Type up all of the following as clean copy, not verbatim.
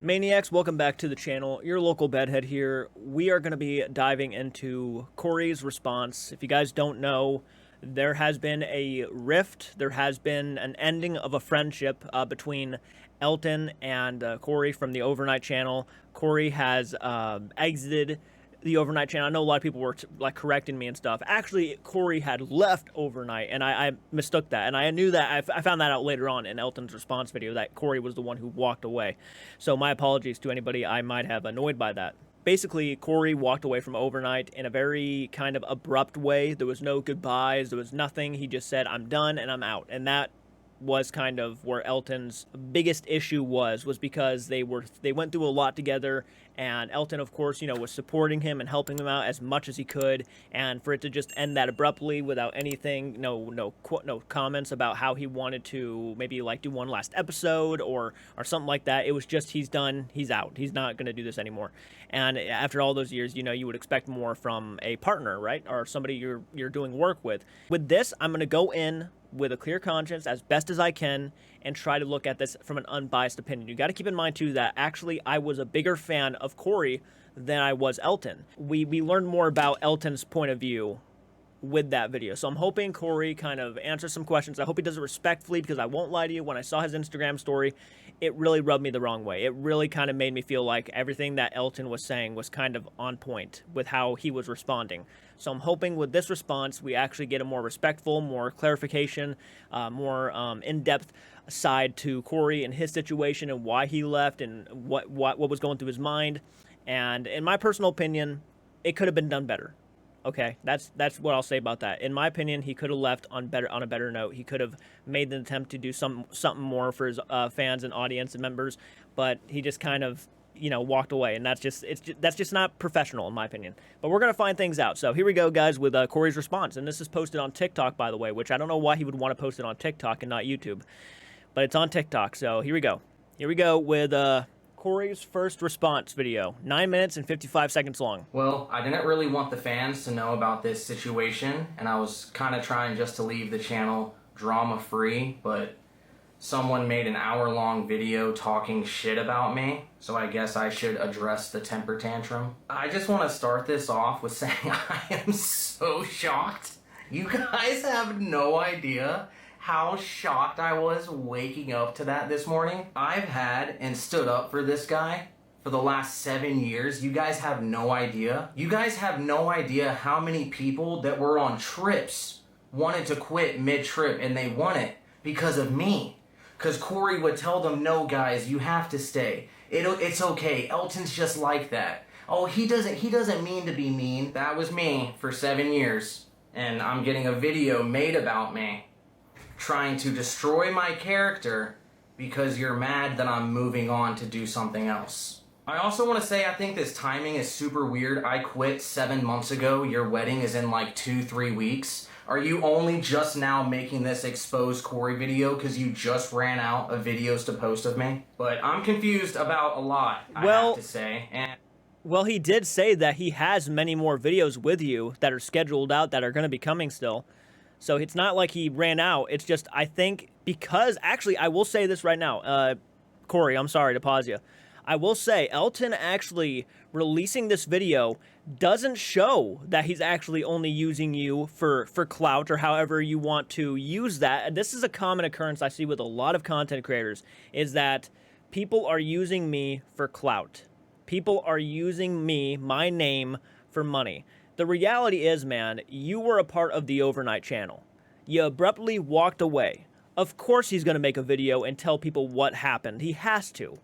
Maniacs, welcome back to the channel. Your local bedhead here. We are going to be diving into Cory's response. If you guys don't know, there has been a rift. There has been an ending of a friendship between Elton and Cory from the Overnight channel. Cory has exited the Overnight channel. I know a lot of people were like correcting me and stuff. Actually, Cory had left Overnight, and I mistook that. And I knew that. I found that out later on in Elton's response video that Cory was the one who walked away. So my apologies to anybody I might have annoyed by that. Basically, Cory walked away from Overnight in a very kind of abrupt way. There was no goodbyes. There was nothing. He just said, "I'm done and I'm out." And that was kind of where Elton's biggest issue was because they went through a lot together, and Elton, of course, was supporting him and helping him out as much as he could, and for it to just end that abruptly without anything, no comments about how he wanted to maybe like do one last episode or something like that. It was just, he's done, he's out, he's not going to do this anymore. And after all those years, you would expect more from a partner, right, or somebody you're doing work with. With this, I'm going to go in with a clear conscience as best as I can and try to look at this from an unbiased opinion. You got to keep in mind too that actually I was a bigger fan of Cory than I was Elton. We learned more about Elton's point of view with that video. So I'm hoping Cory kind of answers some questions. I hope he does it respectfully, because I won't lie to you, when I saw his Instagram story, it really rubbed me the wrong way. It really kind of made me feel like everything that Elton was saying was kind of on point with how he was responding. So I'm hoping with this response, we actually get a more respectful, more clarification, more in-depth side to Cory and his situation and why he left and what was going through his mind. And in my personal opinion, it could have been done better. Okay, that's what I'll say about that. In my opinion, he could have left on a better note. He could have made the attempt to do something more for his fans and audience and members, but he just kind of walked away, and that's just not professional in my opinion. But we're gonna find things out. So here we go, guys, with Cory's response, and this is posted on TikTok, by the way, which I don't know why he would want to post it on TikTok and not YouTube, but it's on TikTok. So here we go. Here we go with Cory's first response video, 9 minutes and 55 seconds long. Well, I didn't really want the fans to know about this situation, and I was kind of trying just to leave the channel drama-free, but someone made an hour-long video talking shit about me, so I guess I should address the temper tantrum. I just want to start this off with saying I am so shocked. You guys have no idea how shocked I was waking up to that this morning. I've had and stood up for this guy for the last 7 years. You guys have no idea. You guys have no idea how many people that were on trips wanted to quit mid-trip, and they won it because of me. Because Cory would tell them, "No, guys, you have to stay. It's okay. Elton's just like that. Oh, he doesn't mean to be mean." That was me for 7 years, and I'm getting a video made about me, trying to destroy my character because you're mad that I'm moving on to do something else. I also want to say I think this timing is super weird. I quit 7 months ago. Your wedding is in like 2-3 weeks. Are you only just now making this exposed Cory video because you just ran out of videos to post of me? But I'm confused about a lot, I have to say. Well, he did say that he has many more videos with you that are scheduled out that are going to be coming still. So it's not like he ran out. It's just, I think, because, actually, I will say this right now. Cory, I'm sorry to pause you. I will say, Elton actually releasing this video doesn't show that he's actually only using you for clout, or however you want to use that. And this is a common occurrence I see with a lot of content creators, is that people are using me for clout. People are using me, my name, for money. The reality is, man, you were a part of the Overnight channel. You abruptly walked away. Of course he's going to make a video and tell people what happened. He has to.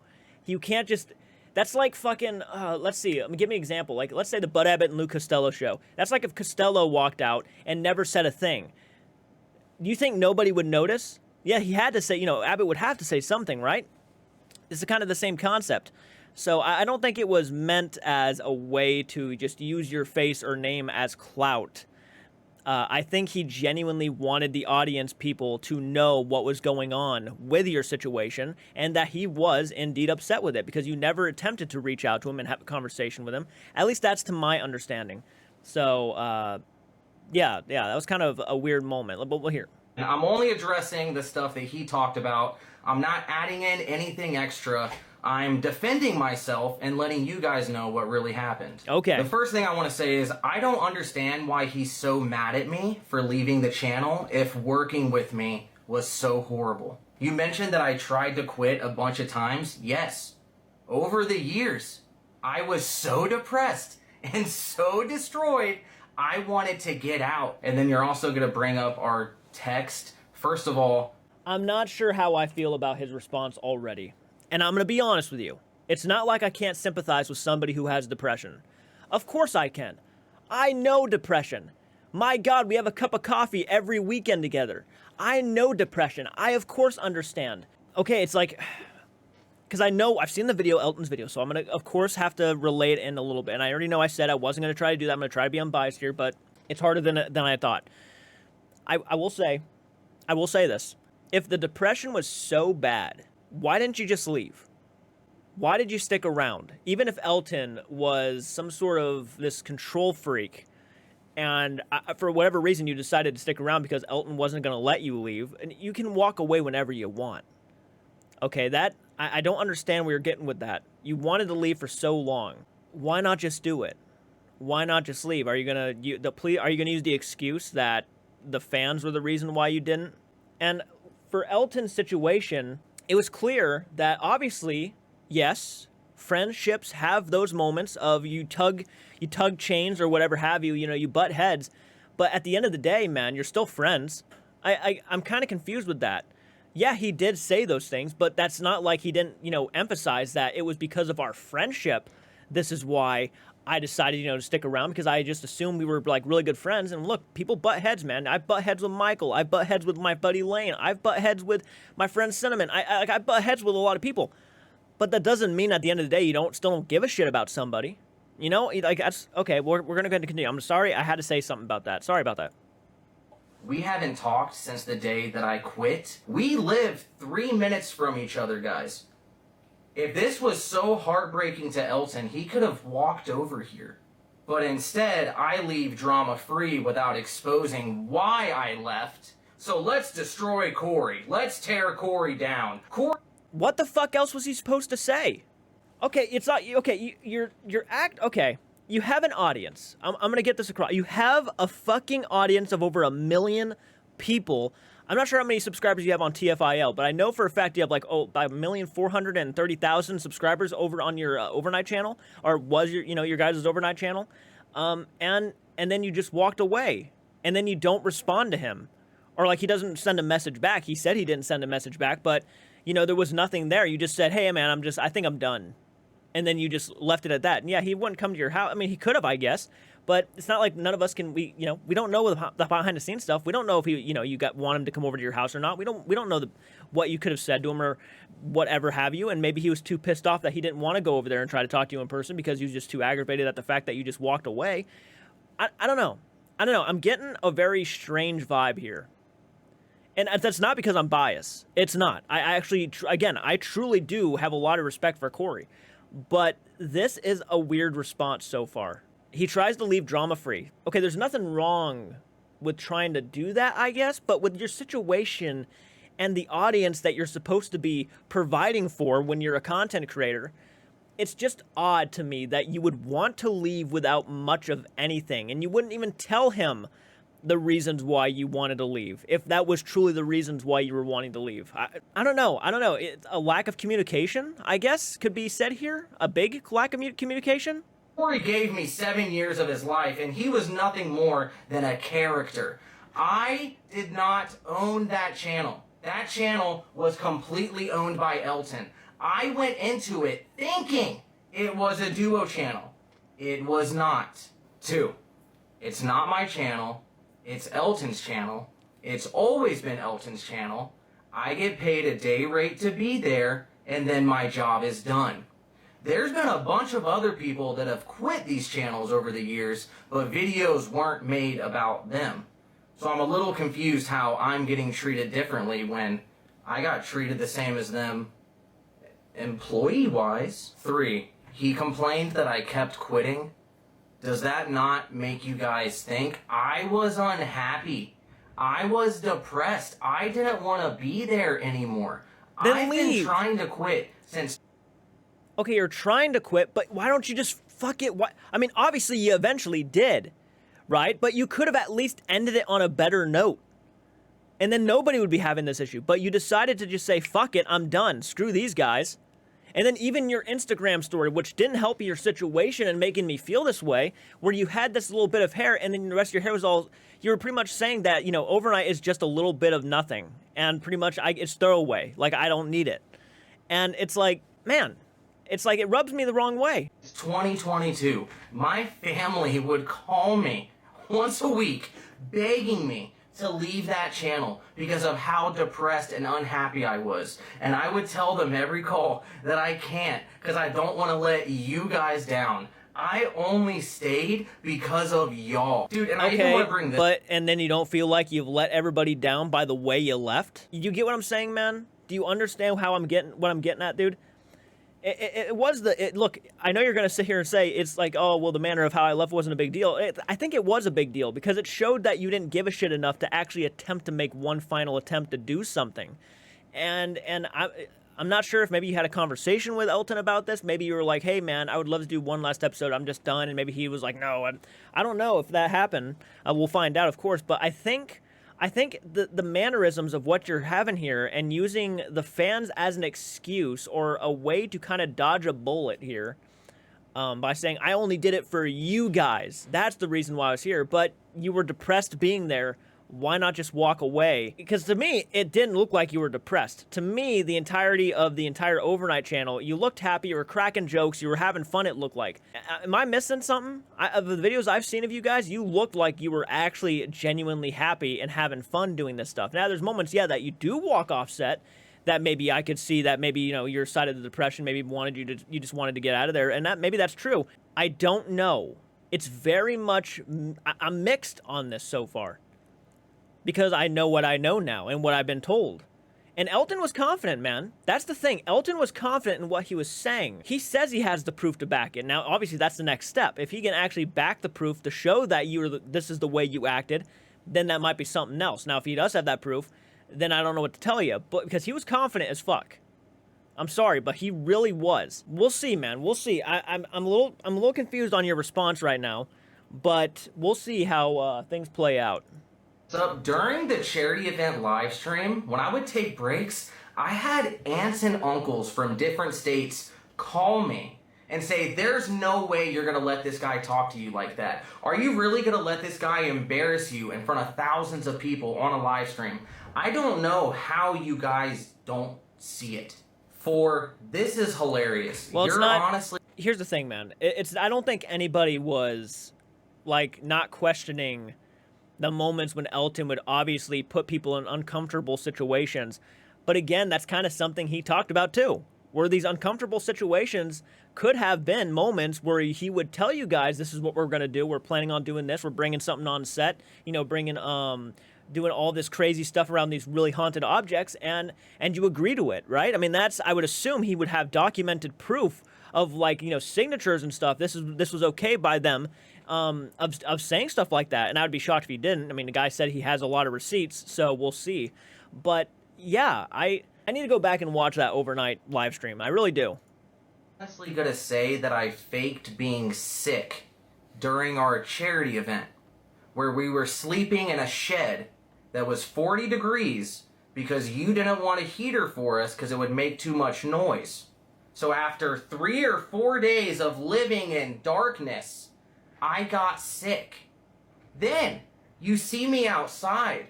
You can't just... That's like fucking... let's see. Give me an example. Like, let's say the Bud Abbott and Lou Costello show. That's like if Costello walked out and never said a thing. Do you think nobody would notice? Yeah, he had to say... Abbott would have to say something, right? It's kind of the same concept. So I don't think it was meant as a way to just use your face or name as clout. I think he genuinely wanted the audience people to know what was going on with your situation, and that he was indeed upset with it because you never attempted to reach out to him and have a conversation with him. At least that's to my understanding. So, yeah, that was kind of a weird moment. But we'll hear. I'm only addressing the stuff that he talked about. I'm not adding in anything extra. I'm defending myself and letting you guys know what really happened. Okay. The first thing I want to say is I don't understand why he's so mad at me for leaving the channel if working with me was so horrible. You mentioned that I tried to quit a bunch of times. Yes. Over the years, I was so depressed and so destroyed, I wanted to get out. And then you're also going to bring up our text. First of all, I'm not sure how I feel about his response already. And I'm going to be honest with you. It's not like I can't sympathize with somebody who has depression. Of course I can. I know depression. My God, we have a cup of coffee every weekend together. I know depression. I, of course, understand. Okay, it's like, because I know I've seen the video, Elton's video, so I'm going to, of course, have to relay it in a little bit. And I already know I said I wasn't going to try to do that. I'm going to try to be unbiased here, but it's harder than I thought. I will say this. If the depression was so bad, why didn't you just leave? Why did you stick around? Even if Elton was some sort of this control freak, and for whatever reason you decided to stick around because Elton wasn't going to let you leave, and you can walk away whenever you want. Okay, that I don't understand where you're getting with that. You wanted to leave for so long. Why not just do it? Why not just leave? Are you gonna use the excuse that the fans were the reason why you didn't? And for Elton's situation, it was clear that obviously, yes, friendships have those moments of you tug chains or whatever have you, you butt heads. But at the end of the day, man, you're still friends. I'm kind of confused with that. Yeah, he did say those things, but that's not like he didn't, emphasize that it was because of our friendship. This is why I decided, to stick around, because I just assumed we were like really good friends. And look, people butt heads, man. I butt heads with Michael. I butt heads with my buddy Lane. I butt heads with my friend Cinnamon. I butt heads with a lot of people. But that doesn't mean at the end of the day you still don't give a shit about somebody. That's okay. We're gonna go ahead and continue. I'm sorry. I had to say something about that. Sorry about that. We haven't talked since the day that I quit. We live 3 minutes from each other, guys. If this was so heartbreaking to Elton, he could have walked over here. But instead, I leave drama-free without exposing why I left. So let's destroy Cory. Let's tear Cory down. What the fuck else was he supposed to say? Okay, it's not okay. Okay. You have an audience. I'm gonna get this across. You have a fucking audience of over 1 million people. I'm not sure how many subscribers you have on TFIL, but I know for a fact you have like about 1,430,000 subscribers over on your overnight channel, or was your guys' overnight channel, and then you just walked away, and then you don't respond to him, or like he doesn't send a message back. He said he didn't send a message back, but there was nothing there. You just said, "Hey man, I think I'm done." And then you just left it at that. And yeah, he wouldn't come to your house. I mean, he could have, I guess, but it's not like none of us can. We don't know the behind the scenes stuff. We don't know if you want him to come over to your house or not. We don't know what you could have said to him or whatever have you. And maybe he was too pissed off that he didn't want to go over there and try to talk to you in person because he was just too aggravated at the fact that you just walked away. I don't know. I'm getting a very strange vibe here. And that's not because I'm biased. It's not. I actually, again, I truly do have a lot of respect for Cory. But this is a weird response so far. He tries to leave drama-free. Okay, there's nothing wrong with trying to do that, I guess, but with your situation and the audience that you're supposed to be providing for when you're a content creator, it's just odd to me that you would want to leave without much of anything, and you wouldn't even tell him the reasons why you wanted to leave, if that was truly the reasons why you were wanting to leave. I don't know. A lack of communication, I guess, could be said here. A big lack of communication. Cory gave me 7 years of his life, and he was nothing more than a character. I did not own that channel. That channel was completely owned by Elton. I went into it thinking it was a duo channel. It was not. 2, it's not my channel. It's Elton's channel. It's always been Elton's channel. I get paid a day rate to be there, and then my job is done. There's been a bunch of other people that have quit these channels over the years, but videos weren't made about them. So I'm a little confused how I'm getting treated differently when I got treated the same as them employee-wise. 3, he complained that I kept quitting. Does that not make you guys think? I was unhappy. I was depressed. I didn't want to be there anymore. Then I've leave. been trying to quit since... Okay, you're trying to quit, but why don't you just fuck it? Why? I mean, obviously you eventually did, right? But you could have at least ended it on a better note. And then nobody would be having this issue. But you decided to just say, fuck it, I'm done. Screw these guys. And then even your Instagram story, which didn't help your situation and making me feel this way, where you had this little bit of hair and then the rest of your hair was all, you were pretty much saying that, you know, overnight is just a little bit of nothing. And pretty much it's throwaway. Like, I don't need it. And it's like, man, it's like it rubs me the wrong way. It's 2022. My family would call me once a week begging me to leave that channel because of how depressed and unhappy I was. And I would tell them every call that I can't because I don't want to let you guys down. I only stayed because of y'all. Dude, and I even want to bring this... But, and then you don't feel like you've let everybody down by the way you left? You get what I'm saying, man? Do you understand what I'm getting at, dude? Look, I know you're going to sit here and say it's like, oh, well, the manner of how I left wasn't a big deal. I think it was a big deal because it showed that you didn't give a shit enough to actually attempt to make one final attempt to do something. And I'm not sure if maybe you had a conversation with Elton about this. Maybe you were like, hey, man, I would love to do one last episode. I'm just done. And maybe he was like, no, I don't know if that happened. We'll find out, of course. But I think the mannerisms of what you're having here and using the fans as an excuse or a way to kind of dodge a bullet here by saying, I only did it for you guys. That's the reason why I was here. But you were depressed being there. Why not just walk away? Because to me, it didn't look like you were depressed. To me, the entirety of the entire overnight channel, you looked happy, you were cracking jokes, you were having fun, it looked like. Am I missing something? Of the videos I've seen of you guys, you looked like you were actually genuinely happy and having fun doing this stuff. Now, there's moments, yeah, that you do walk off set that maybe I could see that maybe, you know, your side of the depression maybe you just wanted to get out of there, and that maybe that's true. I don't know. It's very much, I'm mixed on this so far. Because I know what I know now and what I've been told. And Elton was confident, man. That's the thing. Elton was confident in what he was saying. He says he has the proof to back it. Now, obviously, that's the next step. If he can actually back the proof to show that this is the way you acted, then that might be something else. Now, if he does have that proof, then I don't know what to tell you. But because he was confident as fuck. I'm sorry, but he really was. We'll see, man. We'll see. I'm a little confused on your response right now, but we'll see how things play out. So during the charity event live stream, when I would take breaks, I had aunts and uncles from different states call me and say, there's no way you're going to let this guy talk to you like that. Are you really going to let this guy embarrass you in front of thousands of people on a live stream? I don't know how you guys don't see it. For this is hilarious. Well, honestly... Here's the thing, man. I don't think anybody was, like, not questioning the moments when Elton would obviously put people in uncomfortable situations. But again, that's kind of something he talked about too, where these uncomfortable situations could have been moments where he would tell you guys, this is what we're going to do. We're planning on doing this. We're bringing something on set, you know, doing all this crazy stuff around these really haunted objects, and you agree to it, right? I mean, I would assume he would have documented proof of, like, you know, signatures and stuff. This was okay by them. Of saying stuff like that, and I would be shocked if he didn't. I mean, the guy said he has a lot of receipts, so we'll see. But yeah, I need to go back and watch that overnight live stream. I really do. Honestly, gonna say that I faked being sick during our charity event, where we were sleeping in a shed that was 40 degrees because you didn't want a heater for us because it would make too much noise. So after 3 or 4 days of living in darkness, I got sick. Then, you see me outside.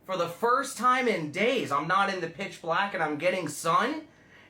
For the first time in days, I'm not in the pitch black and I'm getting sun,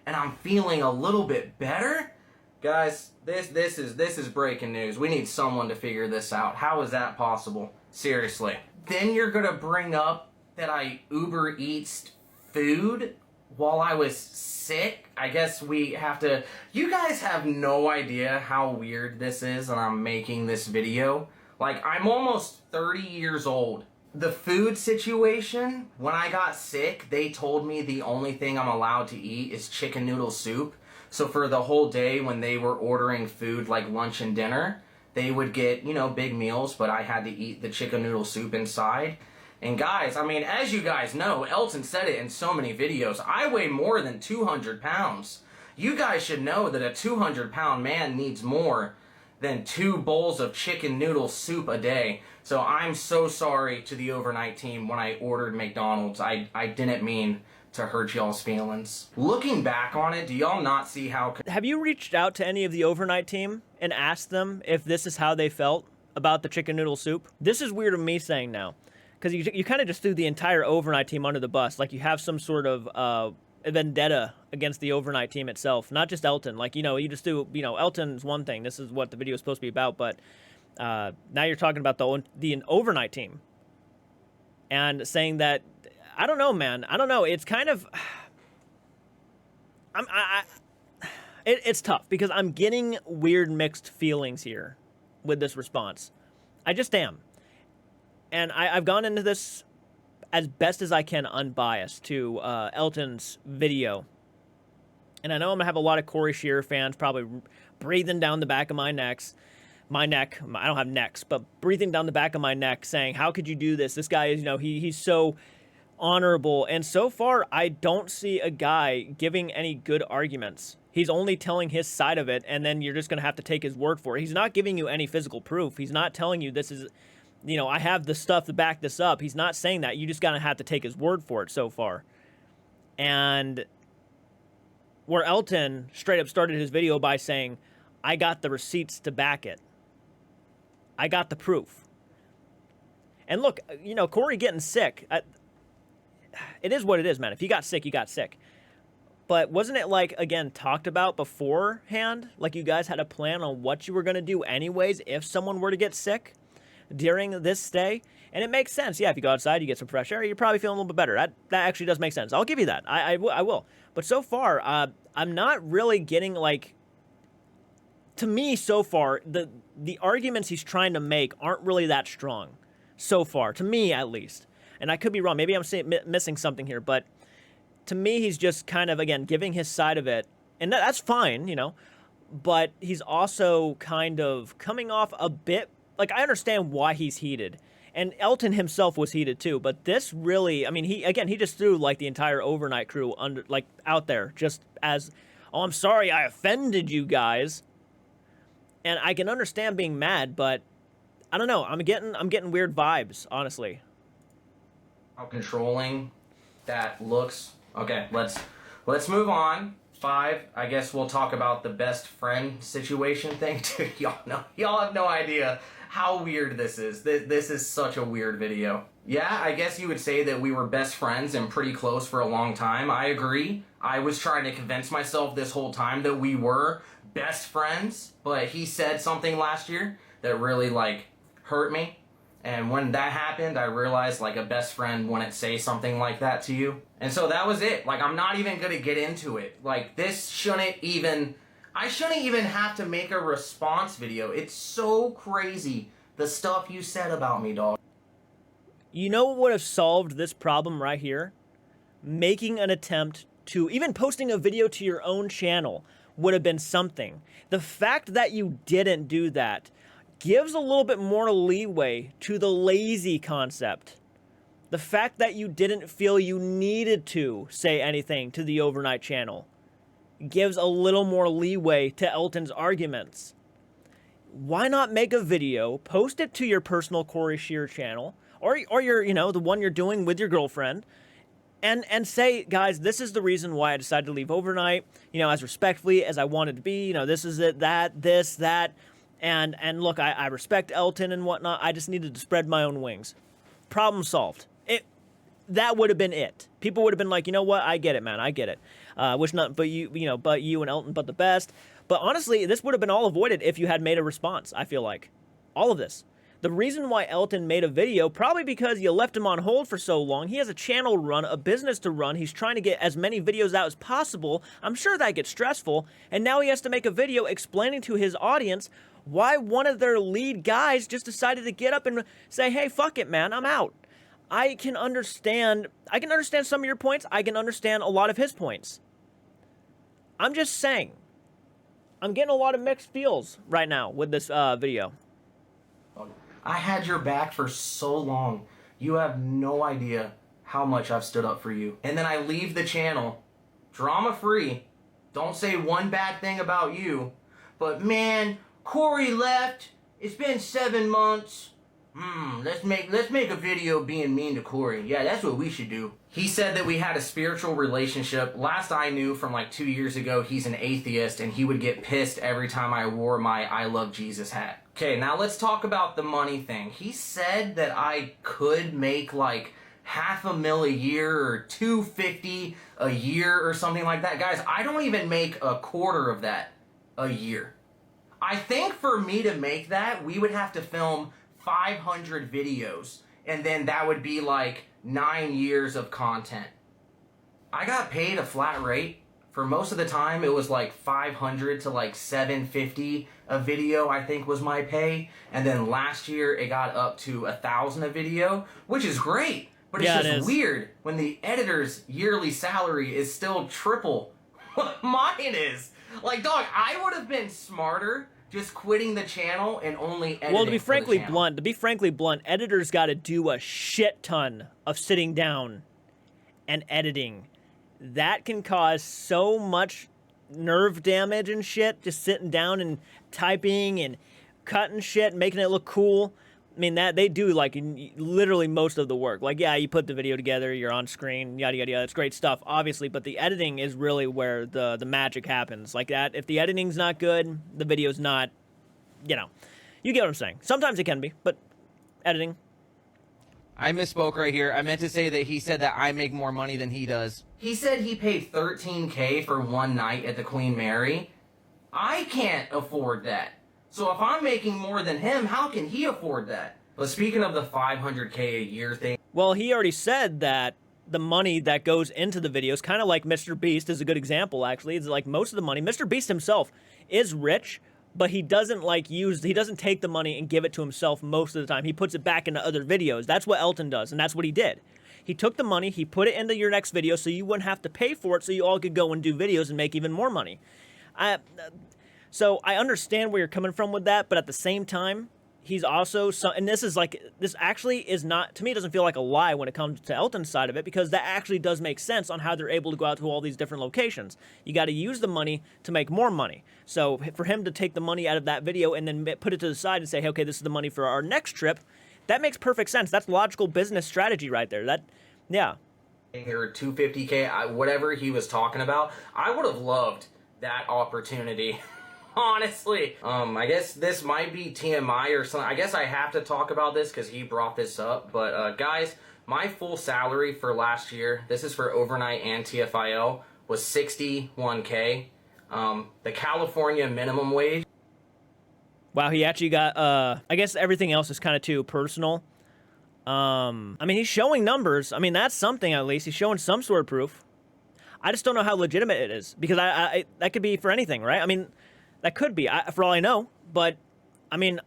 and I'm feeling a little bit better. Guys, this is breaking news. We need someone to figure this out. How is that possible? Seriously. Then you're gonna bring up that I Uber Eats food while I was sick? I guess we have to... You guys have no idea how weird this is, and I'm making this video. Like, I'm almost 30 years old. The food situation, when I got sick, they told me the only thing I'm allowed to eat is chicken noodle soup. So for the whole day, when they were ordering food like lunch and dinner, they would get, you know, big meals, but I had to eat the chicken noodle soup inside. And guys, I mean, as you guys know, Elton said it in so many videos, I weigh more than 200 pounds. You guys should know that a 200-pound man needs more than 2 bowls of chicken noodle soup a day. So I'm so sorry to the overnight team when I ordered McDonald's. I didn't mean to hurt y'all's feelings. Looking back on it, do y'all not see how... Have you reached out to any of the overnight team and asked them if this is how they felt about the chicken noodle soup? This is weird of me saying now, because you kind of just threw the entire overnight team under the bus. Like you have some sort of vendetta against the overnight team itself, not just Elton. Like, you know, you just do, you know, Elton's one thing. This is what the video is supposed to be about, but now you're talking about the overnight team and saying that, I don't know, man. I don't know. It's kind of, it's tough because I'm getting weird mixed feelings here with this response. I just am. And I've gone into this as best as I can unbiased to Elton's video. And I know I'm going to have a lot of Cory Shearer fans probably breathing down the back of my neck. I don't have necks, but breathing down the back of my neck saying, how could you do this? This guy is, you know, he's so honorable. And so far, I don't see a guy giving any good arguments. He's only telling his side of it, and then you're just going to have to take his word for it. He's not giving you any physical proof. He's not telling you this is, you know, I have the stuff to back this up. He's not saying that. You just got to have to take his word for it so far. And where Elton straight up started his video by saying, I got the receipts to back it. I got the proof. And look, you know, Cory getting sick, it is what it is, man. If you got sick, you got sick. But wasn't it, like, again, talked about beforehand? Like you guys had a plan on what you were going to do anyways if someone were to get sick during this stay? And it makes sense. Yeah, if you go outside, you get some fresh air, you're probably feeling a little bit better. That actually does make sense. I'll give you that. I will. But so far, I'm not really getting, like, to me so far, the arguments he's trying to make aren't really that strong so far, to me at least. And I could be wrong. Maybe I'm missing something here, but to me, he's just kind of, again, giving his side of it. And that's fine, you know, but he's also kind of coming off a bit, like, I understand why he's heated. And Elton himself was heated too, but this really, I mean, he just threw, like, the entire overnight crew under, like, out there just as, oh, I'm sorry I offended you guys. And I can understand being mad, but I don't know. I'm getting weird vibes, honestly. How controlling that looks. Okay, let's move on. 5, I guess we'll talk about the best friend situation thing too. Y'all have no idea how weird this is. This is such a weird video. Yeah, I guess you would say that we were best friends and pretty close for a long time. I agree. I was trying to convince myself this whole time that we were best friends, but he said something last year that really, like, hurt me. And when that happened, I realized, like, a best friend wouldn't say something like that to you. And so that was it. Like, I'm not even gonna get into it. Like, this shouldn't even... I shouldn't even have to make a response video. It's so crazy, the stuff you said about me, dog. You know what would have solved this problem right here? Making an attempt to... Even posting a video to your own channel would have been something. The fact that you didn't do that gives a little bit more leeway to the lazy concept. The fact that you didn't feel you needed to say anything to the overnight channel gives a little more leeway to Elton's arguments. Why not make a video, post it to your personal Cory Shearer channel, or your, you know, the one you're doing with your girlfriend, and say, guys, this is the reason why I decided to leave overnight, you know, as respectfully as I wanted to be, you know, this is it, that, and look, I respect Elton and whatnot, I just needed to spread my own wings. Problem solved. That would have been it. People would have been like, you know what, I get it, man, I get it. Wish not, but you and Elton, but the best. But honestly, this would have been all avoided if you had made a response, I feel like. All of this. The reason why Elton made a video, probably because you left him on hold for so long. He has a channel to run, a business to run. He's trying to get as many videos out as possible. I'm sure that gets stressful. And now he has to make a video explaining to his audience why one of their lead guys just decided to get up and say, hey, fuck it, man, I'm out. I can understand some of your points. I can understand a lot of his points. I'm just saying. I'm getting a lot of mixed feels right now with this video. I had your back for so long. You have no idea how much I've stood up for you. And then I leave the channel, drama-free, Don't say one bad thing about you. But man, Cory left. It's been 7 months. Let's make a video being mean to Cory. Yeah, that's what we should do. He said that we had a spiritual relationship. Last I knew, from like 2 years ago, he's an atheist and he would get pissed every time I wore my I Love Jesus hat. Okay, now let's talk about the money thing. He said that I could make like $500,000 a year or $250 a year or something like that. Guys, I don't even make a quarter of that a year. I think for me to make that, we would have to film 500 videos, and then that would be like 9 years of content. I got paid a flat rate. For most of the time, it was like 500 to like 750 a video, I think was my pay. And then last year, it got up to 1,000 a video, which is great. But it's just weird when the editor's yearly salary is still triple what mine is. Like, dog, I would have been smarter just quitting the channel and only editing. Well, to be frankly blunt, editors got to do a shit ton of sitting down and editing. That can cause so much nerve damage and shit, just sitting down and typing and cutting shit and making it look cool. I mean, that they do like literally most of the work. Like, yeah, you put the video together, you're on screen, yada yada yada. It's great stuff, obviously, but the editing is really where the magic happens. Like that, if the editing's not good, the video's not, you know, you get what I'm saying. Sometimes it can be, but editing. I misspoke right here. I meant to say that he said that I make more money than he does. He said he paid $13K for one night at the Queen Mary. I can't afford that. So if I'm making more than him, how can he afford that? But speaking of the $500K a year thing... Well, he already said that the money that goes into the videos, kind of like Mr. Beast is a good example, actually. It's like most of the money. Mr. Beast himself is rich, but he doesn't he doesn't take the money and give it to himself most of the time. He puts it back into other videos. That's what Elton does, and that's what he did. He took the money, he put it into your next video so you wouldn't have to pay for it, so you all could go and do videos and make even more money. So I understand where you're coming from with that, but at the same time, he's also, and this actually is not, to me, it doesn't feel like a lie when it comes to Elton's side of it, because that actually does make sense on how they're able to go out to all these different locations. You got to use the money to make more money. So for him to take the money out of that video and then put it to the side and say, hey, okay, this is the money for our next trip, that makes perfect sense. That's logical business strategy right there. Yeah. Or $250K, whatever he was talking about, I would have loved that opportunity. Honestly, I guess this might be TMI or something. I guess I have to talk about this because he brought this up. But guys, my full salary for last year, this is for overnight and TFIL, was $61K. The California minimum wage. Wow, he actually got, I guess everything else is kind of too personal. I mean, he's showing numbers. I mean, that's something at least. He's showing some sort of proof. I just don't know how legitimate it is, because I that could be for anything, right? I mean, that could be, for all I know, but, I mean,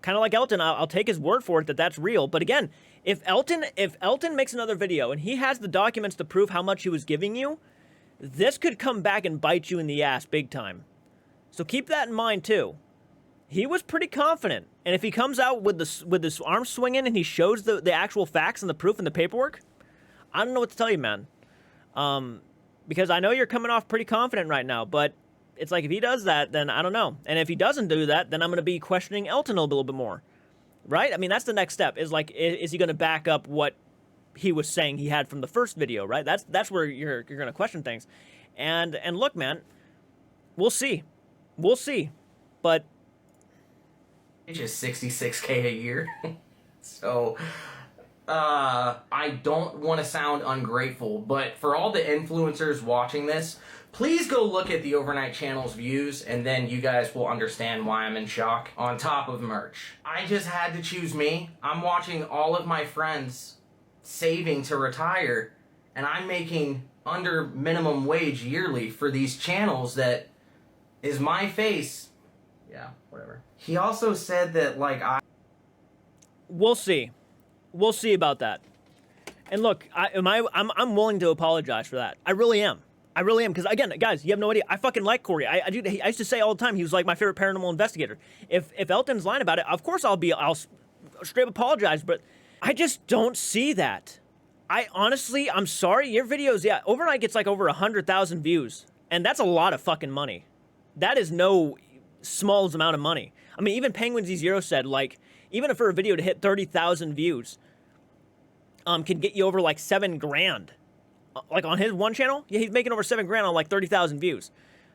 kind of like Elton, I'll take his word for it that that's real. But again, if Elton makes another video and he has the documents to prove how much he was giving you, this could come back and bite you in the ass big time. So keep that in mind too. He was pretty confident, and if he comes out with this arm swinging and he shows the actual facts and the proof and the paperwork, I don't know what to tell you, man. Because I know you're coming off pretty confident right now, but it's like if he does that, then I don't know. And if he doesn't do that, then I'm going to be questioning Elton a little bit more, right? I mean, that's the next step. Is like, is he going to back up what he was saying he had from the first video, right? That's where you're going to question things. And look, man, we'll see, but it's just $66K a year. So I don't want to sound ungrateful, but for all the influencers watching this, please go look at the Overnight Channel's views, and then you guys will understand why I'm in shock. On top of merch, I just had to choose me. I'm watching all of my friends saving to retire, and I'm making under minimum wage yearly for these channels that is my face. Yeah, whatever. He also said that, like, we'll see about that. And look, I'm willing to apologize for that. I really am, because again, guys, you have no idea. I fucking like Cory. I used to say all the time he was like my favorite paranormal investigator. If Elton's lying about it, of course I'll straight up apologize. But I just don't see that. I'm sorry, your videos, yeah, overnight gets like over 100,000 views, And that's a lot of fucking money. That is no small amount of money. I mean, even Penguin Z0 said, like, even if for a video to hit 30,000 views, can get you over like $7,000. Like on his one channel, yeah, he's making over $7,000 on like 30,000 views.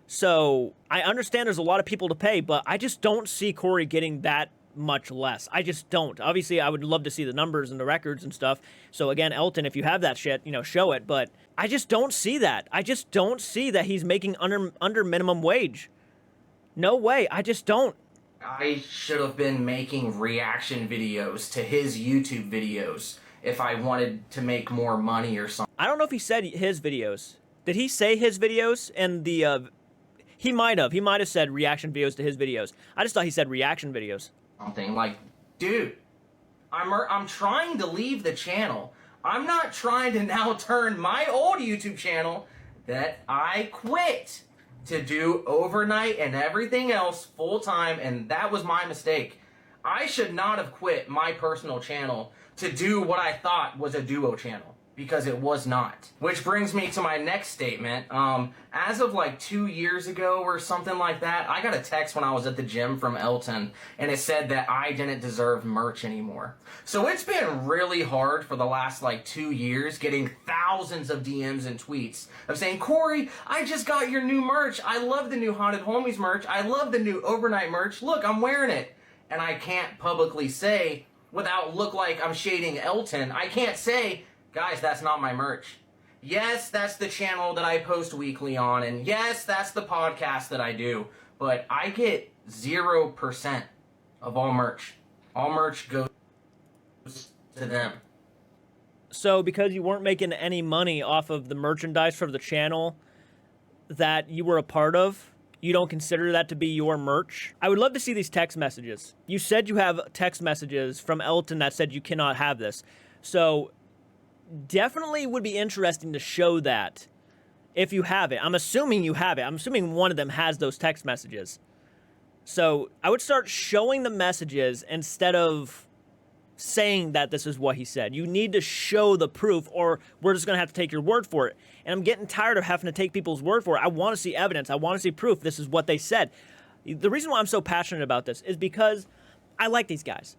So I understand there's a lot of people to pay, but I just don't see Cory getting that much less. I just don't. Obviously, I would love to see the numbers and the records and stuff. So again, Elton, if you have that shit, you know, show it. But I just don't see that. I just don't see that he's making under minimum wage. No way. I just don't. I should have been making reaction videos to his YouTube videos if I wanted to make more money or something. I don't know if he said his videos. Did he say his videos? And the he might have. He might have said reaction videos to his videos. I just thought he said reaction videos. Something like, dude, I'm trying to leave the channel. I'm not trying to now turn my old YouTube channel that I quit to do overnight and everything else full time, and that was my mistake. I should not have quit my personal channel to do what I thought was a duo channel, because it was not. Which brings me to my next statement. As of like 2 years ago or something like that, I got a text when I was at the gym from Elton, and it said that I didn't deserve merch anymore. So it's been really hard for the last like 2 years getting thousands of DMs and tweets of saying, Cory, I just got your new merch. I love the new Haunted Homies merch. I love the new overnight merch. Look, I'm wearing it. And I can't publicly say, without look like I'm shading Elton, I can't say, guys, that's not my merch. Yes, that's the channel that I post weekly on, and yes, that's the podcast that I do, but I get 0% of all merch. All merch goes to them. So because you weren't making any money off of the merchandise for the channel that you were a part of, you don't consider that to be your merch? I would love to see these text messages. You said you have text messages from Elton that said you cannot have this. So definitely would be interesting to show that if you have it. I'm assuming you have it. I'm assuming one of them has those text messages. So I would start showing the messages instead of saying that this is what he said. You need to show the proof, or we're just going to have to take your word for it. And I'm getting tired of having to take people's word for it. I want to see evidence. I want to see proof. This is what they said. The reason why I'm so passionate about this is because I like these guys.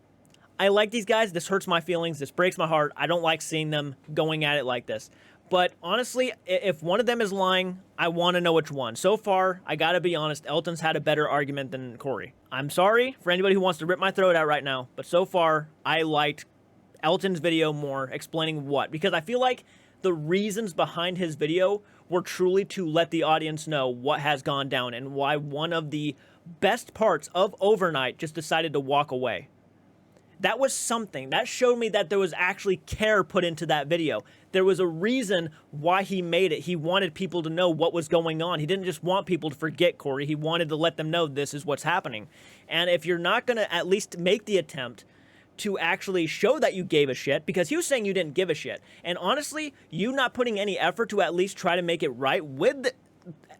I like these guys. This hurts my feelings. This breaks my heart. I don't like seeing them going at it like this. But honestly, if one of them is lying, I want to know which one. So far, I got to be honest, Elton's had a better argument than Cory. I'm sorry for anybody who wants to rip my throat out right now, but so far, I liked Elton's video more, explaining what. Because I feel like the reasons behind his video were truly to let the audience know what has gone down and why one of the best parts of Overnight just decided to walk away. That was something. That showed me that there was actually care put into that video. There was a reason why he made it. He wanted people to know what was going on. He didn't just want people to forget Cory. He wanted to let them know this is what's happening. And if you're not going to at least make the attempt to actually show that you gave a shit, because he was saying you didn't give a shit. And honestly, you not putting any effort to at least try to make it right with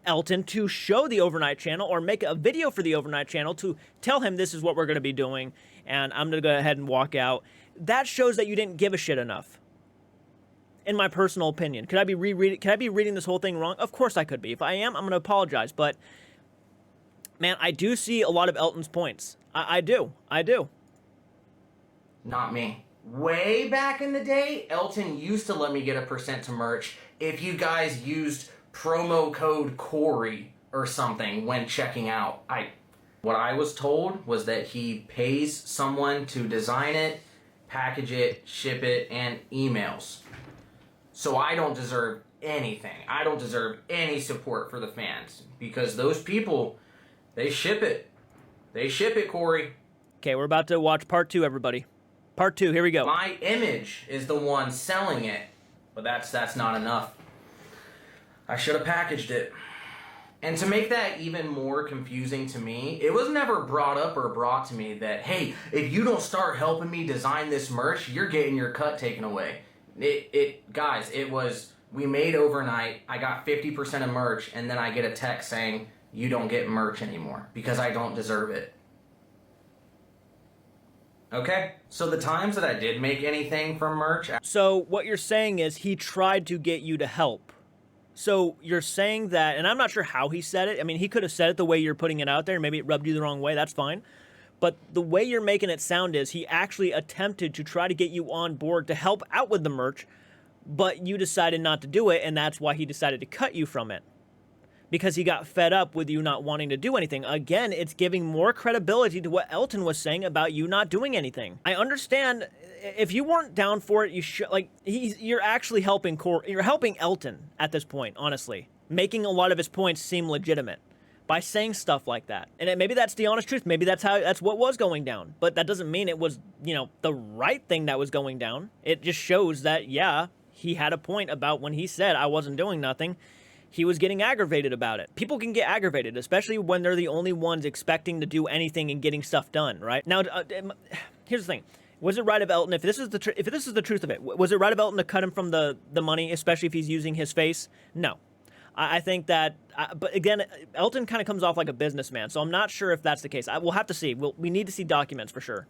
Elton to show the Overnight channel or make a video for the Overnight channel to tell him this is what we're going to be doing and I'm going to go ahead and walk out. That shows that you didn't give a shit enough. In my personal opinion. Could I be reading this whole thing wrong? Of course I could be. If I am, I'm going to apologize. But man, I do see a lot of Elton's points. I do. Not me. Way back in the day, Elton used to let me get a percent to merch if you guys used promo code Cory or something when checking out. What I was told was that he pays someone to design it, package it, ship it, and emails. So I don't deserve anything. I don't deserve any support for the fans because those people, they ship it. They ship it, Cory. Okay, we're about to watch part 2, everybody. Part 2, here we go. My image is the one selling it, but that's not enough. I should have packaged it. And to make that even more confusing to me, it was never brought up or brought to me that, hey, if you don't start helping me design this merch, you're getting your cut taken away. Guys, it was, we made Overnight, I got 50% of merch, and then I get a text saying, you don't get merch anymore because I don't deserve it. Okay, so the times that I did make anything from merch... So what you're saying is he tried to get you to help. So you're saying that, and I'm not sure how he said it. I mean, he could have said it the way you're putting it out there, and maybe it rubbed you the wrong way. That's fine. But the way you're making it sound is he actually attempted to try to get you on board to help out with the merch, but you decided not to do it, and that's why he decided to cut you from it. Because he got fed up with you not wanting to do anything. Again, it's giving more credibility to what Elton was saying about you not doing anything. I understand if you weren't down for it, you should, like, you're actually helping you're helping Elton at this point, honestly, making a lot of his points seem legitimate by saying stuff like that. And maybe that's the honest truth. Maybe that's what was going down. But that doesn't mean it was, the right thing that was going down. It just shows that, yeah, he had a point about when he said I wasn't doing nothing. He was getting aggravated about it. People can get aggravated, especially when they're the only ones expecting to do anything and getting stuff done, right? Now, here's the thing. Was it right of Elton, if this is the truth of it, was it right of Elton to cut him from the money, especially if he's using his face? No. I think that, but again, Elton kind of comes off like a businessman, so I'm not sure if that's the case. We'll have to see. We need to see documents for sure.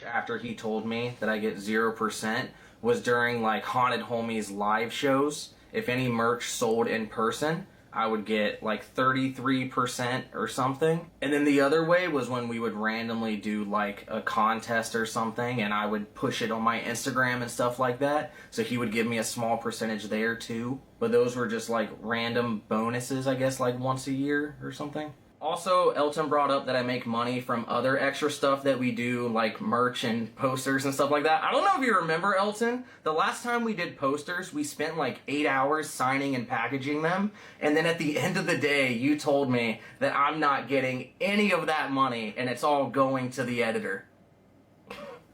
After he told me that I get 0% was during like Haunted Homies live shows. If any merch sold in person, I would get like 33% or something. And then the other way was when we would randomly do like a contest or something, and I would push it on my Instagram and stuff like that. So he would give me a small percentage there too. But those were just like random bonuses, I guess, like once a year or something. Also, Elton brought up that I make money from other extra stuff that we do, like merch and posters and stuff like that. I don't know if you remember, Elton. The last time we did posters, we spent like 8 hours signing and packaging them. And then at the end of the day, you told me that I'm not getting any of that money and it's all going to the editor.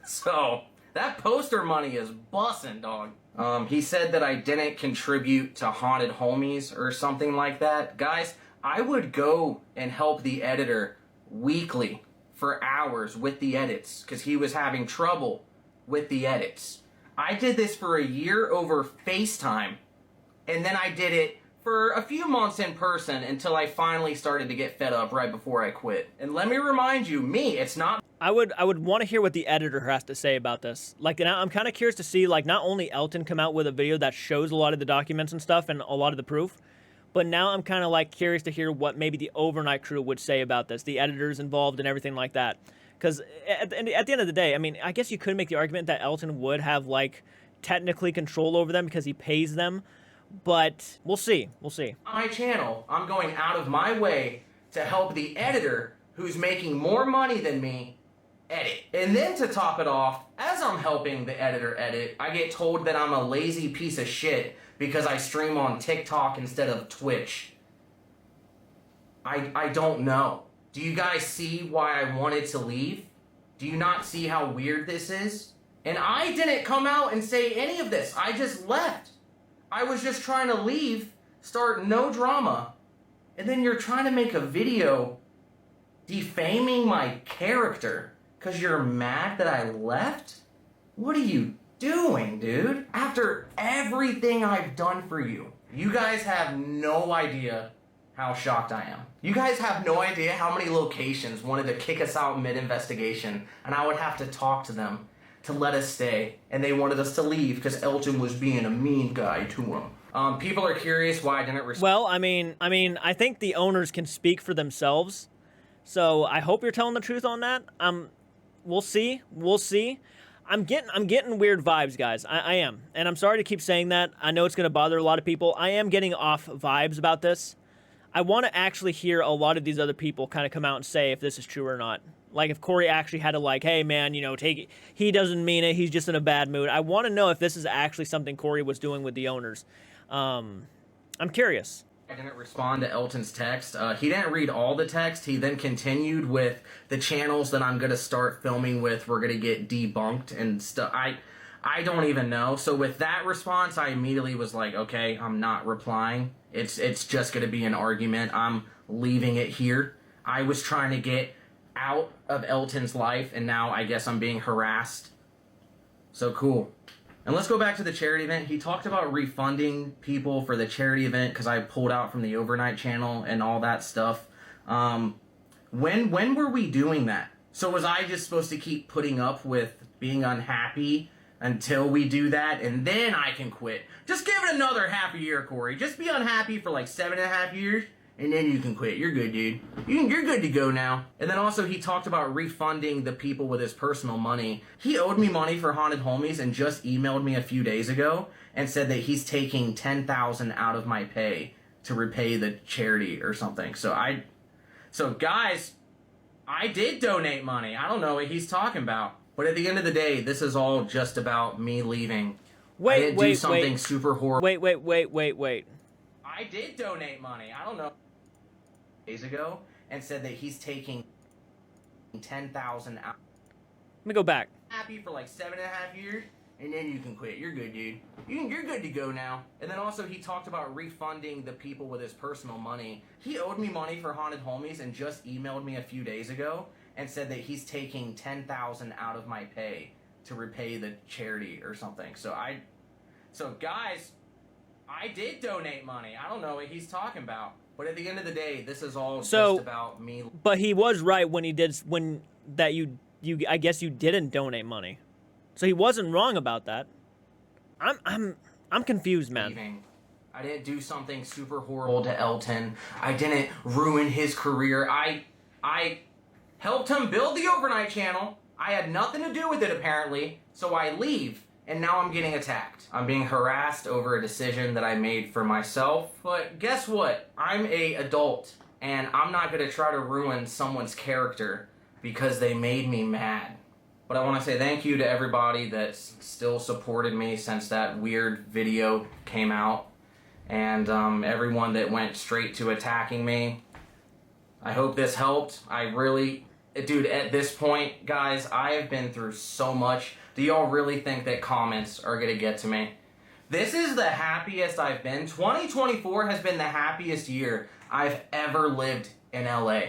So, that poster money is bussin', dog. He said that I didn't contribute to Haunted Homies or something like that. Guys, I would go and help the editor weekly for hours with the edits because he was having trouble with the edits. I did this for a year over FaceTime, and then I did it for a few months in person until I finally started to get fed up right before I quit. And let me remind you, it's not... I would want to hear what the editor has to say about this. Like, and I'm kind of curious to see, like, not only Elton come out with a video that shows a lot of the documents and stuff and a lot of the proof, but now I'm kind of like curious to hear what maybe the overnight crew would say about this, the editors involved and everything like that. Because at the end of the day, I mean, I guess you could make the argument that Elton would have like technically control over them because he pays them, but we'll see. We'll see. On my channel, I'm going out of my way to help the editor who's making more money than me edit. And then to top it off, as I'm helping the editor edit, I get told that I'm a lazy piece of shit because I stream on TikTok instead of Twitch. I don't know. Do you guys see why I wanted to leave? Do you not see how weird this is? And I didn't come out and say any of this. I just left. I was just trying to leave, start no drama, and then you're trying to make a video defaming my character because you're mad that I left? What are you doing, dude? After everything I've done for you, you guys have no idea how shocked I am. You guys have no idea how many locations wanted to kick us out mid-investigation, and I would have to talk to them to let us stay, and they wanted us to leave because Elton was being a mean guy to them. People are curious why I didn't respond. Well, I mean, I think the owners can speak for themselves, so I hope you're telling the truth on that. We'll see. We'll see. I'm getting weird vibes, guys. I am. And I'm sorry to keep saying that. I know it's going to bother a lot of people. I am getting off vibes about this. I want to actually hear a lot of these other people kind of come out and say if this is true or not. Like if Cory actually had to like, hey man, take it. He doesn't mean it. He's just in a bad mood. I want to know if this is actually something Cory was doing with the owners. I'm curious. I didn't respond to Elton's text. He didn't read all the text. He then continued with the channels that I'm going to start filming with. We're going to get debunked and stuff. I don't even know. So with that response, I immediately was like, okay, I'm not replying. It's just going to be an argument. I'm leaving it here. I was trying to get out of Elton's life, and now I guess I'm being harassed. So cool. And let's go back to the charity event. He talked about refunding people for the charity event because I pulled out from the overnight channel and all that stuff. When were we doing that? So was I just supposed to keep putting up with being unhappy until we do that, and then I can quit. Just give it another half a year, Cory. Just be unhappy for like 7.5 years, and then you can quit. You're good, dude. You're good to go now. And then also he talked about refunding the people with his personal money. He owed me money for Haunted Homies and just emailed me a few days ago and said that he's taking $10,000 out of my pay to repay the charity or something. So guys, I did donate money. I don't know what he's talking about. But at the end of the day, this is all just about me leaving. I didn't do something super horrible. Wait. I did donate money. I don't know. Days ago, and said that he's taking $10,000 out. Let me go back. Happy for like 7.5 years, and then you can quit. You're good, dude. You're good to go now. And then also he talked about refunding the people with his personal money. He owed me money for Haunted Homies and just emailed me a few days ago and said that he's taking $10,000 out of my pay to repay the charity or something. So guys, I did donate money. I don't know what he's talking about. But at the end of the day, this is all just about me. But he was right when he did I guess you didn't donate money. So he wasn't wrong about that. I'm confused, man. Leaving. I didn't do something super horrible to Elton. I didn't ruin his career. I helped him build the overnight channel. I had nothing to do with it apparently. So I leave. And now I'm getting attacked. I'm being harassed over a decision that I made for myself. But guess what? I'm an adult, and I'm not gonna try to ruin someone's character because they made me mad. But I want to say thank you to everybody that's still supported me since that weird video came out. And everyone that went straight to attacking me. I hope this helped. Dude, at this point, guys, I have been through so much. Do y'all really think that comments are gonna get to me? This is the happiest I've been. 2024 has been the happiest year I've ever lived in LA.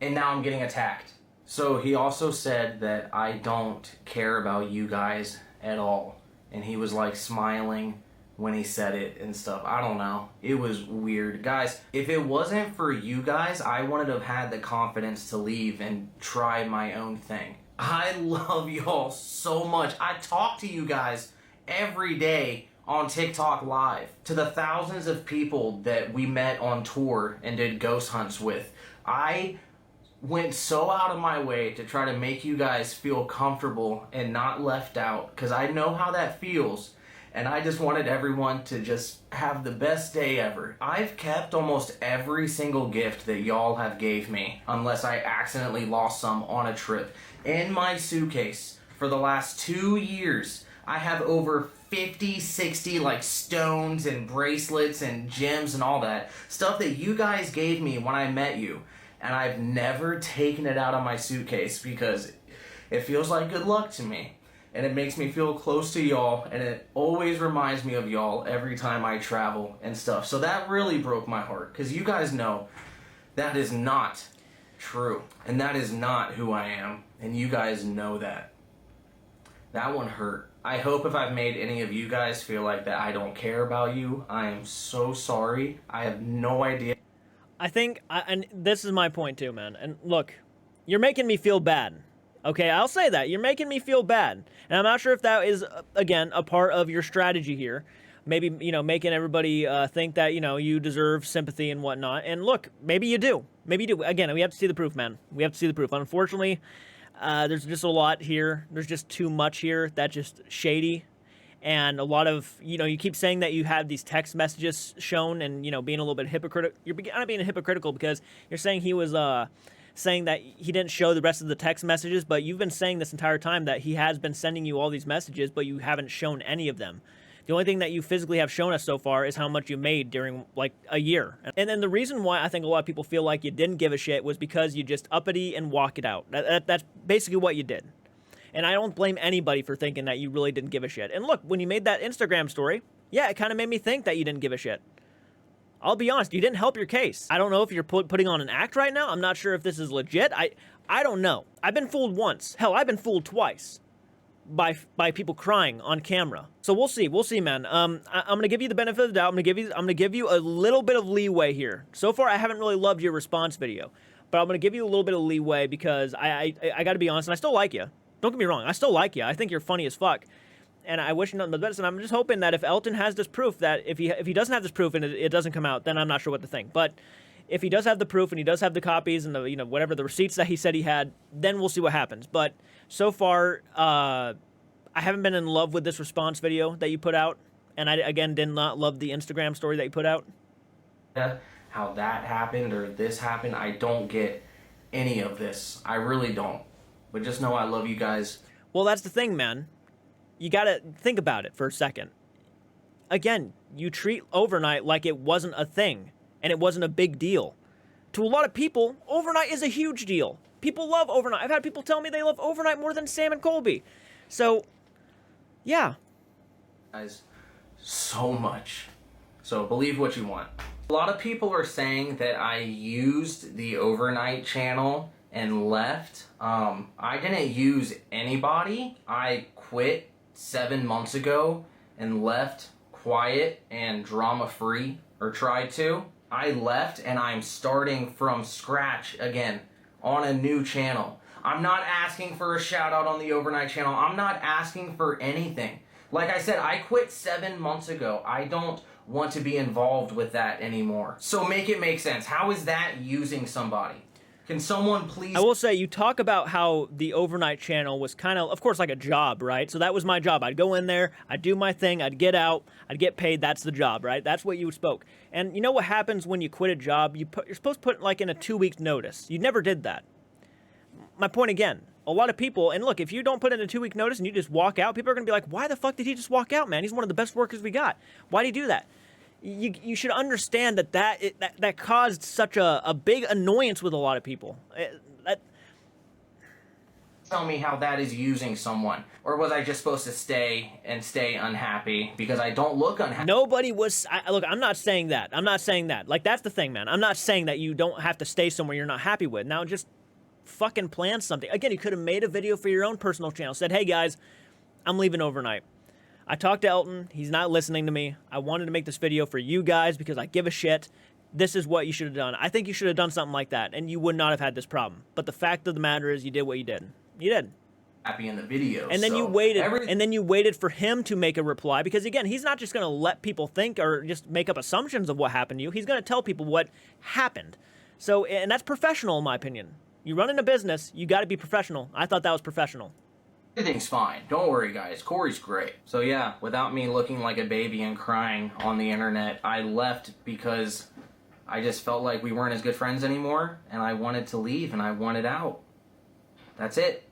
And now I'm getting attacked. So he also said that I don't care about you guys at all. And he was like smiling when he said it and stuff. I don't know. It was weird. Guys, if it wasn't for you guys, I wouldn't have had the confidence to leave and try my own thing. I love y'all so much. I talk to you guys every day on TikTok Live. To the thousands of people that we met on tour and did ghost hunts with. I went so out of my way to try to make you guys feel comfortable and not left out, because I know how that feels. And I just wanted everyone to just have the best day ever. I've kept almost every single gift that y'all have gave me, unless I accidentally lost some on a trip, in my suitcase for the last 2 years. I have over 50, 60 like stones and bracelets and gems and all that. Stuff that you guys gave me when I met you. And I've never taken it out of my suitcase because it feels like good luck to me. And it makes me feel close to y'all, and it always reminds me of y'all every time I travel and stuff. So that really broke my heart, because you guys know that is not true, and that is not who I am, and you guys know that. That one hurt. I hope if I've made any of you guys feel like that I don't care about you, I am so sorry. I have no idea. I think, and this is my point too, man, and look, you're making me feel bad. Okay, I'll say that. You're making me feel bad. And I'm not sure if that is, again, a part of your strategy here. Maybe, making everybody think that, you deserve sympathy and whatnot. And look, maybe you do. Maybe you do. Again, we have to see the proof, man. We have to see the proof. Unfortunately, there's just a lot here. There's just too much here that's just shady. And a lot of, you keep saying that you had these text messages shown and, being a little bit hypocritical. You're kind of being hypocritical because you're saying he was, saying that he didn't show the rest of the text messages, but you've been saying this entire time that he has been sending you all these messages, but you haven't shown any of them. The only thing that you physically have shown us so far is how much you made during, like, a year. And then the reason why I think a lot of people feel like you didn't give a shit was because you just uppity and walk it out. That's basically what you did. And I don't blame anybody for thinking that you really didn't give a shit. And look, when you made that Instagram story, yeah, it kind of made me think that you didn't give a shit. I'll be honest, you didn't help your case. I don't know if you're putting on an act right now. I'm not sure if this is legit. I don't know. I've been fooled once. Hell, I've been fooled twice by people crying on camera. So we'll see. We'll see, man. I'm gonna give you the benefit of the doubt. I'm gonna give you a little bit of leeway here. So far, I haven't really loved your response video, but I'm gonna give you a little bit of leeway because I got to be honest, and I still like you. Don't get me wrong. I still like you. I think you're funny as fuck. And I wish you nothing but the best. And I'm just hoping that if Elton has this proof, that if he doesn't have this proof and it doesn't come out, then I'm not sure what to think. But if he does have the proof and he does have the copies and the whatever the receipts that he said he had, then we'll see what happens. But so far, I haven't been in love with this response video that you put out, and I again did not love the Instagram story that you put out. How that happened or this happened, I don't get any of this. I really don't. But just know I love you guys. Well, that's the thing, man. You gotta think about it for a second. Again, you treat overnight like it wasn't a thing and it wasn't a big deal. To a lot of people, overnight is a huge deal. People love overnight. I've had people tell me they love overnight more than Sam and Colby. So, yeah. Guys, so much. So believe what you want. A lot of people are saying that I used the overnight channel and left. I didn't use anybody. I quit 7 months ago and left quiet and drama free, or tried to. I left and I'm starting from scratch again on a new channel. I'm not asking for a shout out on the overnight channel. I'm not asking for anything. Like I said, I quit 7 months ago. I don't want to be involved with that anymore. So make it make sense. How is that using somebody? Can someone please... I will say, you talk about how the overnight channel was kind of course, like a job, right? So that was my job. I'd go in there, I'd do my thing, I'd get out, I'd get paid. That's the job, right? That's what you spoke. And you know what happens when you quit a job? You're supposed to put like in a 2-week notice. You never did that. My point again, a lot of people, and look, if you don't put in a 2-week notice and you just walk out, people are going to be like, why the fuck did he just walk out, man? He's one of the best workers we got. Why did he do that? You should understand that caused such a big annoyance with a lot of people. Tell me how that is using someone. Or was I just supposed to stay unhappy because I don't look unhappy? Nobody was... look, I'm not saying that. I'm not saying that. Like, that's the thing, man. I'm not saying that you don't have to stay somewhere you're not happy with. Now, just fucking plan something. Again, you could have made a video for your own personal channel. Said, hey, guys, I'm leaving overnight. I talked to Elton. He's not listening to me. I wanted to make this video for you guys because I give a shit. This is what you should have done. I think you should have done something like that, and you would not have had this problem. But the fact of the matter is you did what you did. You did. Happy in the video. And then you waited, and then you waited for him to make a reply because, again, he's not just going to let people think or just make up assumptions of what happened to you. He's going to tell people what happened. So, and that's professional in my opinion. You run in a business, you got to be professional. I thought that was professional. Everything's fine. Don't worry, guys. Cory's great. So yeah, without me looking like a baby and crying on the internet, I left because I just felt like we weren't as good friends anymore, and I wanted to leave, and I wanted out. That's it.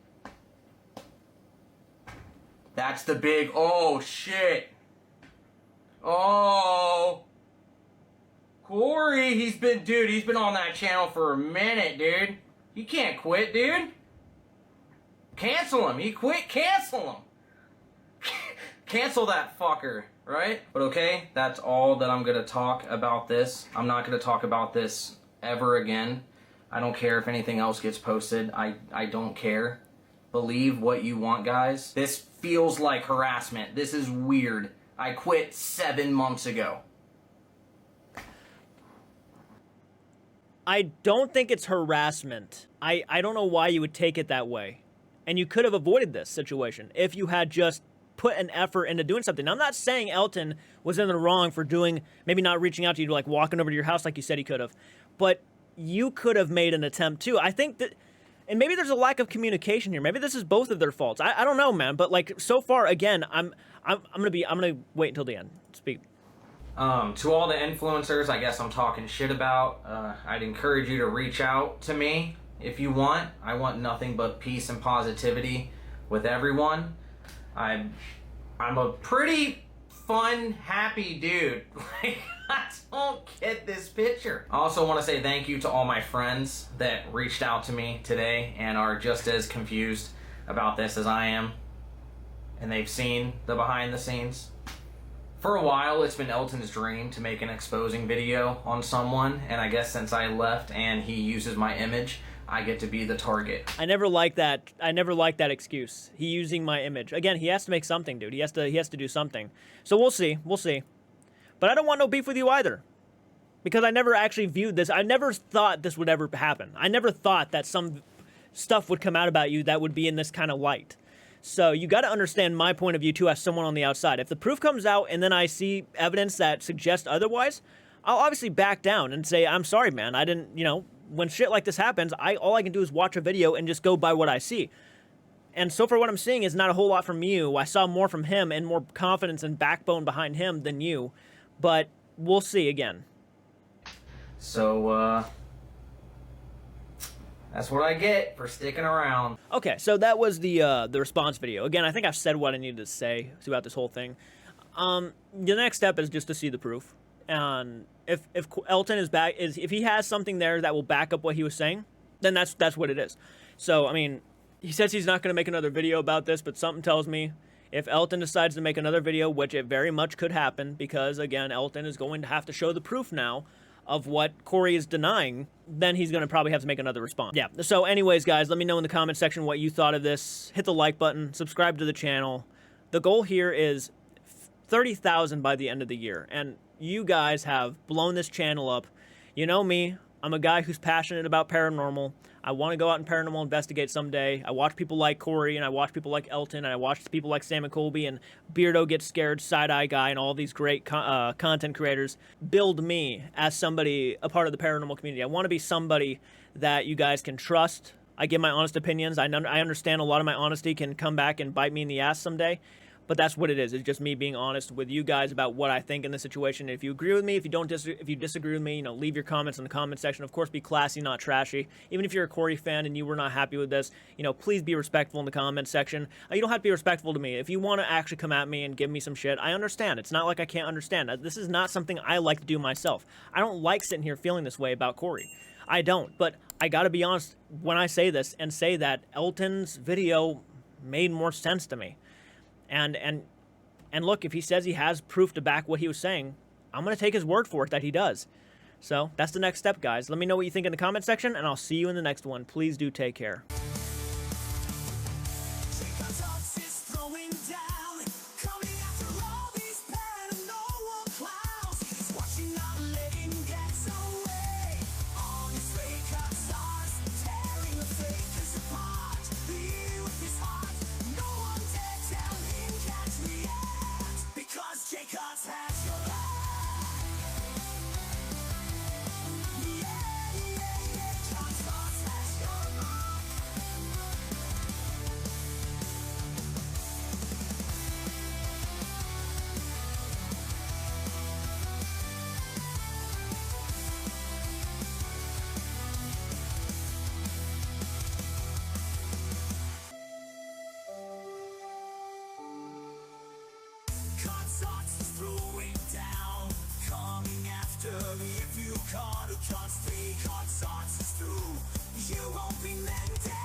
That's the big, oh shit. Oh. Cory, he's been on that channel for a minute, dude. He can't quit, dude. Cancel him. He quit. Cancel him. Cancel that fucker, right? But okay, that's all that I'm going to talk about this. I'm not going to talk about this ever again. I don't care if anything else gets posted. I don't care. Believe what you want, guys. This feels like harassment. This is weird. I quit 7 months ago. I don't think it's harassment. I don't know why you would take it that way. And you could have avoided this situation if you had just put an effort into doing something. Now, I'm not saying Elton was in the wrong for doing, maybe not reaching out to you, like walking over to your house like you said he could have. But you could have made an attempt too. I think that, and maybe there's a lack of communication here. Maybe this is both of their faults. I don't know, man. But like so far, again, I'm gonna wait until the end. Speak. To all the influencers, I guess I'm talking shit about. I'd encourage you to reach out to me. If you want, I want nothing but peace and positivity with everyone. I'm a pretty fun, happy dude. Like, I don't get this picture. I also want to say thank you to all my friends that reached out to me today and are just as confused about this as I am. And they've seen the behind the scenes. For a while, it's been Elton's dream to make an exposing video on someone, and I guess since I left and he uses my image, I get to be the target. I never liked that. I never liked that excuse. He using my image. Again, he has to make something, dude. He has to do something. So we'll see. We'll see. But I don't want no beef with you either. Because I never actually viewed this. I never thought this would ever happen. I never thought that some stuff would come out about you that would be in this kind of light. So you got to understand my point of view too as someone on the outside. If the proof comes out and then I see evidence that suggests otherwise, I'll obviously back down and say, I'm sorry, man. I didn't, when shit like this happens, all I can do is watch a video and just go by what I see. And so far what I'm seeing is not a whole lot from you. I saw more from him and more confidence and backbone behind him than you. But we'll see again. So, that's what I get for sticking around. Okay, so that was the response video. Again, I think I've said what I needed to say about this whole thing. The next step is just to see the proof. And if Elton is back, if he has something there that will back up what he was saying, then that's what it is. So, I mean, he says he's not going to make another video about this, but something tells me if Elton decides to make another video, which it very much could happen, because, again, Elton is going to have to show the proof now of what Cory is denying, then he's going to probably have to make another response. Yeah, so anyways, guys, let me know in the comment section what you thought of this. Hit the like button, subscribe to the channel. The goal here is 30,000 by the end of the year, and you guys have blown this channel up. You know me, I'm a guy who's passionate about paranormal. I want to go out and paranormal investigate someday. I watch people like Cory, and I watch people like Elton, and I watch people like Sam and Colby, and Beardo Gets Scared, Side-Eye Guy, and all these great content creators build me as somebody, a part of the paranormal community. I want to be somebody that you guys can trust. I give my honest opinions. I understand a lot of my honesty can come back and bite me in the ass someday. But that's what it is. It's just me being honest with you guys about what I think in the situation. If you agree with me, if you disagree with me, leave your comments in the comment section. Of course, be classy, not trashy. Even if you're a Cory fan and you were not happy with this, please be respectful in the comment section. You don't have to be respectful to me. If you want to actually come at me and give me some shit, I understand. It's not like I can't understand. This is not something I like to do myself. I don't like sitting here feeling this way about Cory. I don't. But I got to be honest when I say this and say that Elton's video made more sense to me. And look, if he says he has proof to back what he was saying, I'm going to take his word for it that he does. So that's the next step, guys. Let me know what you think in the comment section, and I'll see you in the next one. Please do take care. JCARTSARTS is throwing down, coming after all these paranormal clowns. He's watching, not letting get away. On his JCARTSARTS, tearing the fakers apart. He with his heart, no one dare tell him can't react, because JCARTS has your back. JCARTSARTS has your back. JCARTSARTS is throwing down, coming after me. If you caught a chance, JCARTSARTS is through. You won't be mended.